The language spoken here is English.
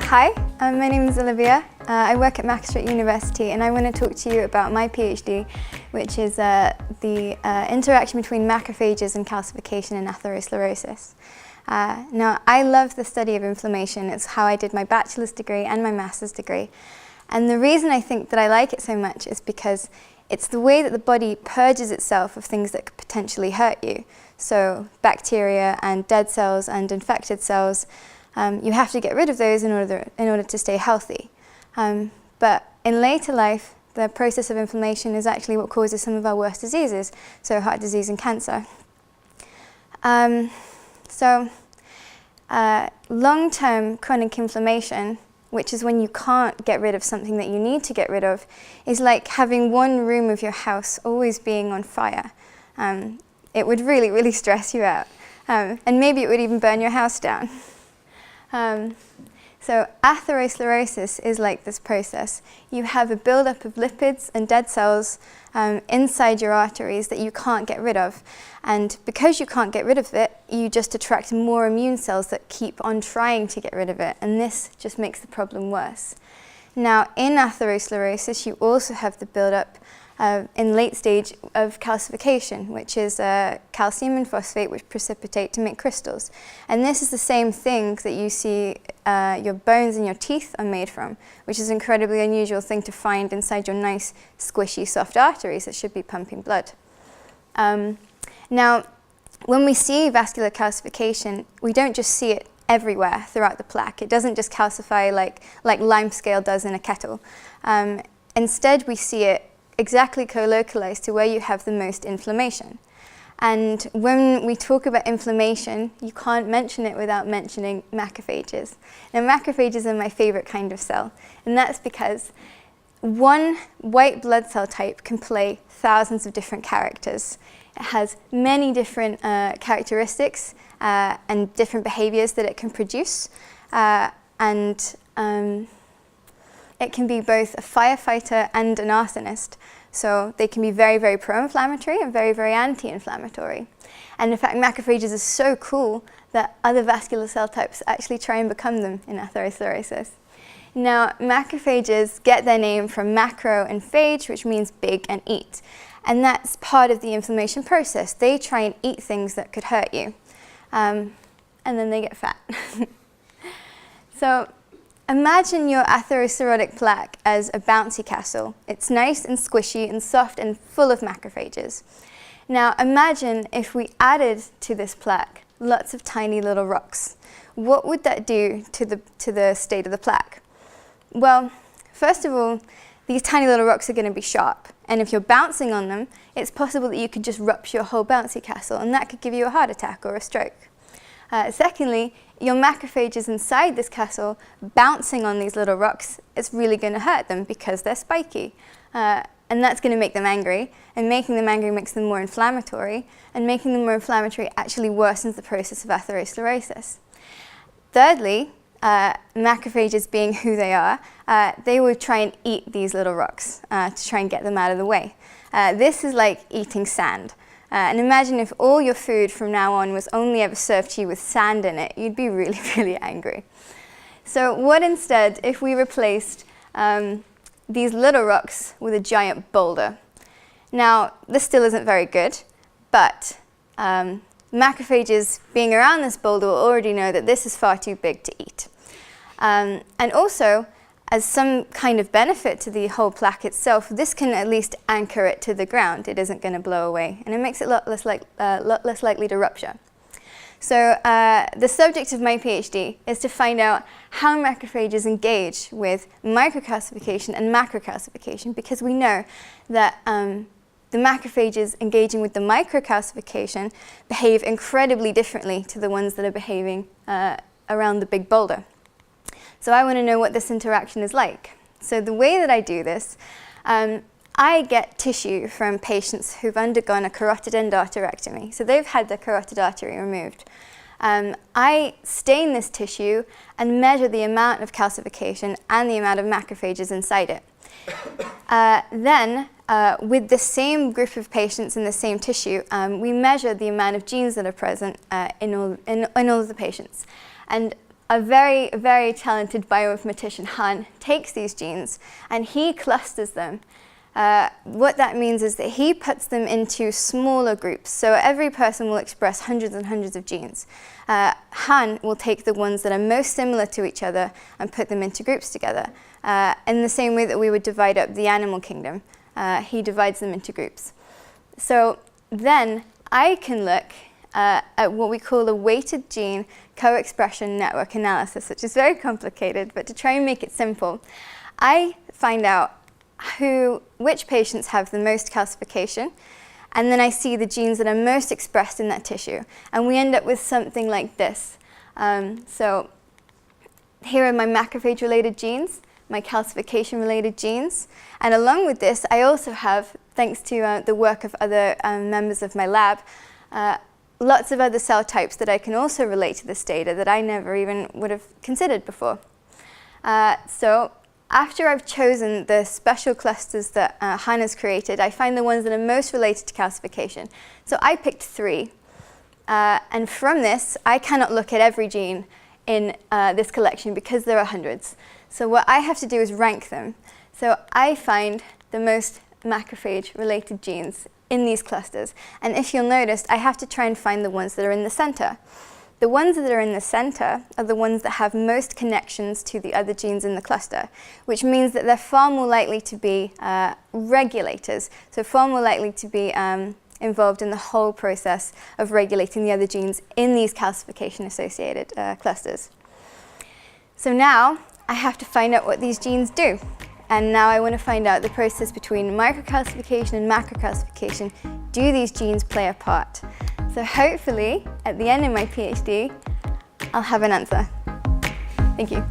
Hi, my name is Olivia. I work at Maastricht University and I want to talk to you about my PhD, which is the interaction between macrophages and calcification in atherosclerosis. Now, I love the study of inflammation. It's how I did my bachelor's degree and my master's degree. And the reason I think that I like it so much is because it's the way that the body purges itself of things that could potentially hurt you. So bacteria and dead cells and infected cells, you have to get rid of those in order to stay healthy. But in later life, the process of inflammation is actually what causes some of our worst diseases, so heart disease and cancer. Long-term chronic inflammation, which is when you can't get rid of something that you need to get rid of, is like having one room of your house always being on fire. It would really, really stress you out. And maybe it would even burn your house down. So atherosclerosis is like this process. You have a buildup of lipids and dead cells inside your arteries that you can't get rid of. And because you can't get rid of it, you just attract more immune cells that keep on trying to get rid of it. And this just makes the problem worse. Now, in atherosclerosis, you also have the buildup in late stage of calcification, which is calcium and phosphate, which precipitate to make crystals. And this is the same thing that you see your bones and your teeth are made from, which is an incredibly unusual thing to find inside your nice, squishy, soft arteries that should be pumping blood. Now, when we see vascular calcification, we don't just see it everywhere throughout the plaque. It doesn't just calcify like limescale does in a kettle. Instead, we see it exactly co-localized to where you have the most inflammation. And when we talk about inflammation, you can't mention it without mentioning macrophages. Now, macrophages are my favorite kind of cell, and that's because one white blood cell type can play thousands of different characters. It has many different characteristics and different behaviors that it can produce, it can be both a firefighter and an arsonist. So they can be very, very pro-inflammatory and very, very anti-inflammatory. And in fact, macrophages are so cool that other vascular cell types actually try and become them in atherosclerosis. Now, macrophages get their name from macro and phage, which means big and eat. And that's part of the inflammation process. They try and eat things that could hurt you. And then they get fat. So imagine your atherosclerotic plaque as a bouncy castle. It's nice and squishy and soft and full of macrophages. Now imagine if we added to this plaque lots of tiny little rocks. What would that do to the state of the plaque? Well, first of all, these tiny little rocks are going to be sharp. And if you're bouncing on them, it's possible that you could just rupture your whole bouncy castle, and that could give you a heart attack or a stroke. Secondly, your macrophages inside this castle bouncing on these little rocks, it's really going to hurt them because they're spiky. And that's going to make them angry, and making them angry makes them more inflammatory, and making them more inflammatory actually worsens the process of atherosclerosis. Thirdly, macrophages being who they are, they will try and eat these little rocks to try and get them out of the way. This is like eating sand. And imagine if all your food from now on was only ever served to you with sand in it, you'd be really, really angry. So what instead if we replaced these little rocks with a giant boulder? Now, this still isn't very good, but macrophages being around this boulder will already know that this is far too big to eat. And also, as some kind of benefit to the whole plaque itself, this can at least anchor it to the ground. It isn't going to blow away, and it makes it a lot less likely to rupture. So the subject of my PhD is to find out how macrophages engage with microcalcification and macrocalcification, because we know that the macrophages engaging with the microcalcification behave incredibly differently to the ones that are behaving around the big boulder. So I want to know what this interaction is like. So the way that I do this, I get tissue from patients who've undergone a carotid endarterectomy. So they've had their carotid artery removed. I stain this tissue and measure the amount of calcification and the amount of macrophages inside it. Then, with the same group of patients in the same tissue, we measure the amount of genes that are present in all of the patients. And a very, very talented bioinformatician, Han, takes these genes and he clusters them. What that means is that he puts them into smaller groups. So every person will express hundreds and hundreds of genes. Han will take the ones that are most similar to each other and put them into groups together. In the same way that we would divide up the animal kingdom, he divides them into groups. So then I can look at what we call a weighted gene co-expression network analysis, which is very complicated, but to try and make it simple, I find out which patients have the most calcification, and then I see the genes that are most expressed in that tissue, and we end up with something like this. So here are my macrophage-related genes, my calcification-related genes, and along with this, I also have, thanks to the work of other members of my lab, lots of other cell types that I can also relate to this data that I never even would have considered before. So after I've chosen the special clusters that Han has created, I find the ones that are most related to calcification. So I picked 3. And from this, I cannot look at every gene in this collection because there are hundreds. So what I have to do is rank them. So I find the most macrophage-related genes in these clusters. And if you'll notice, I have to try and find the ones that are in the center. The ones that are in the center are the ones that have most connections to the other genes in the cluster, which means that they're far more likely to be regulators, so far more likely to be involved in the whole process of regulating the other genes in these calcification-associated clusters. So now I have to find out what these genes do. And now I want to find out the process between microcalcification and macrocalcification. Do these genes play a part? So hopefully, at the end of my PhD, I'll have an answer. Thank you.